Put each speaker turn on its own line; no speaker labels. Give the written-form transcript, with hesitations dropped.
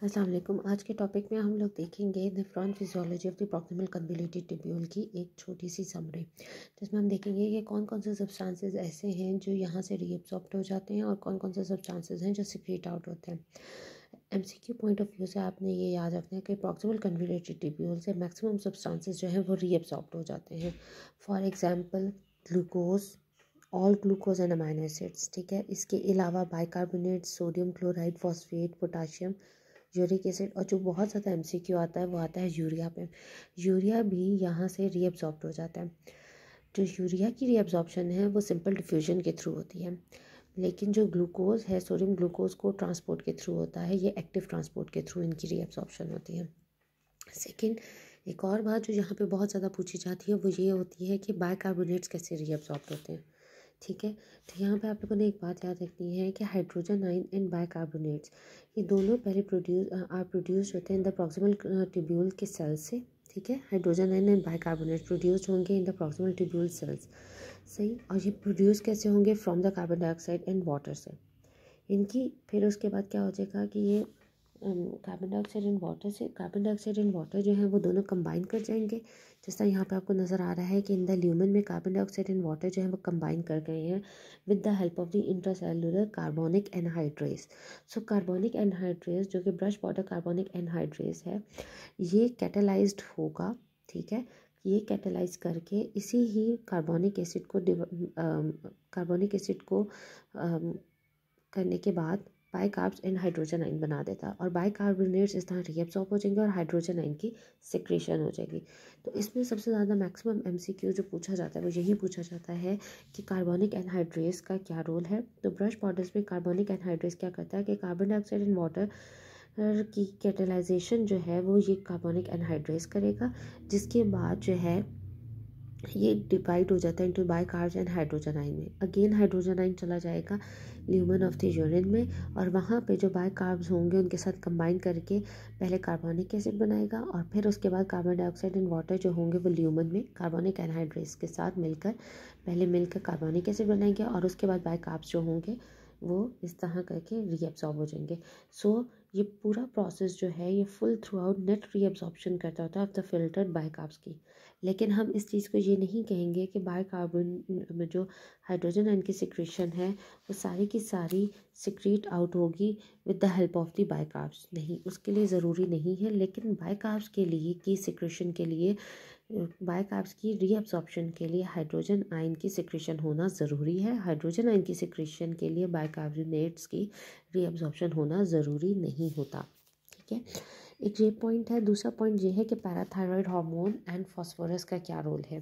अस्सलाम वालेकुम। आज के टॉपिक में हम लोग देखेंगे nephron physiology of the proximal convoluted tubule की एक छोटी सी समरी, जिसमें हम देखेंगे कि कौन कौन से सब्सटेंसेस ऐसे हैं जो यहाँ से रीअब्सॉर्ब्ड हो जाते हैं और कौन कौन से सब्सटेंसेस हैं जो सिक्रेट आउट होते हैं। एमसीक्यू पॉइंट ऑफ व्यू से आपने ये याद रखना है कि प्रॉक्सिमल कन्वोल्यूटेड ट्यूब्यूल से मैक्सिमम सब्सटेंसेस जो हैं वो रीअब्सॉर्ब्ड हो जाते हैं। For example glucose, all glucose and amino acids, ठीक है। इसके अलावा bicarbonate, sodium chloride, phosphate, potassium, uric acid, और जो बहुत ज़्यादा एमसीक्यू आता है वो आता है यूरिया पे। यूरिया भी यहाँ से रीअब्सॉर्ब्ड हो जाता है। जो यूरिया की रीअब्सॉर्प्शन है वो सिंपल डिफ्यूजन के थ्रू होती है, लेकिन जो ग्लूकोज है, सोडियम ग्लूकोज को ट्रांसपोर्ट के थ्रू होता है, ये एक्टिव ट्रांसपोर्ट के थ्रू इनकी रीअब्सॉर्प्शन होती है। सेकेंड, एक और बात जो यहाँ पे बहुत ज़्यादा पूछी जाती है वो ये होती है कि बाइकार्बोनेट्स कैसे रीअब्सॉर्ब्ड होते हैं, ठीक है। तो यहाँ पे आप लोगों ने एक बात याद रखनी है कि हाइड्रोजन आयन एंड बाइकार्बोनेट्स ये दोनों पहले प्रोड्यूस होते हैं इन द प्रॉक्सिमल ट्यूब्यूल के सेल्स से, ठीक है। Hydrogen ion and bicarbonate produce होंगे in the proximal tubule cells, सही। और ये प्रोड्यूस कैसे होंगे? From the carbon dioxide and water से। इनकी फिर उसके बाद क्या हो जाएगा कि ये कार्बन डाइऑक्साइड एंड वाटर से, कार्बन डाइऑक्साइड एंड वाटर जो है वो दोनों कंबाइन कर जाएंगे। जिस तरह यहाँ पे आपको नज़र आ रहा है कि इन द ल्यूमन में कार्बन डाइऑक्साइड एंड वाटर जो है वो कंबाइन कर गए हैं with the help of the intracellular carbonic anhydrase. So carbonic anhydrase जो कि ब्रश बॉर्डर कार्बोनिक एनहाइड्रेस है, ये कैटेलाइज्ड होगा, ठीक है। ये कैटेलाइज करके इसी ही कार्बोनिक एसिड को करने के बाद बाइकार्ब्स एंड हाइड्रोजन आयन बना देता है, और बाइकार्बोनेट्स इस तरह रीअब्सॉर्ब हो जाएंगे और हाइड्रोजन आयन की सिक्रेशन हो जाएगी। तो इसमें सबसे ज़्यादा मैक्सिमम एमसीक्यू जो पूछा जाता है वो यही पूछा जाता है कि कार्बोनिक एनहाइड्रेस का क्या रोल है। तो ब्रश बॉर्डर्स में कार्बोनिक एनहाइड्रेस क्या करता है कि कार्बन डाइऑक्साइड एंड वाटर की कैटेलाइजेशन जो है वो ये कार्बोनिक एनहाइड्रेस करेगा, जिसके बाद जो है ये डिवाइड हो जाता है इनटू बाइकार्ब्स एंड हाइड्रोजन आयन में। अगेन हाइड्रोजन आयन चला जाएगा ल्यूमन ऑफ द यूरिन में, और वहाँ पे जो बाइकार्ब्स होंगे उनके साथ कंबाइन करके पहले कार्बोनिक एसिड बनाएगा, और फिर उसके बाद कार्बन डाइऑक्साइड एंड वाटर जो होंगे वो ल्यूमन में कार्बोनिक एनहाइड्रेस के साथ मिलकर कार्बोनिक एसिड बनाएंगे, और उसके बाद बाइकार्ब्स जो होंगे वो इस तरह करके रीअब्सॉर्ब हो जाएंगे। सो ये पूरा प्रोसेस जो है ये full through out net reabsorption करता होता है ऑफ द फिल्टर्ड बाइकार्ब्स की। लेकिन हम इस चीज़ को ये नहीं कहेंगे कि बाइकार्बन में जो हाइड्रोजन आयन की सिक्रेशन है वो सारी की सारी सिक्रीट आउट होगी with the help of the bicarbs, नहीं, उसके लिए ज़रूरी नहीं है। लेकिन बाइकार्ब्स के लिए की सिक्रेशन के लिए, बाइकार्ब्स की रीअब्सॉर्प्शन के लिए हाइड्रोजन आयन की सिक्रेशन होना ज़रूरी है। हाइड्रोजन आयन की सिक्रेशन के लिए बाइकार्बोनेट्स की रीअब्सॉर्प्शन होना ज़रूरी नहीं होता, ठीक है। एक ये पॉइंट है। दूसरा पॉइंट ये है कि पैराथायरॉयड हार्मोन एंड फास्फोरस का क्या रोल है।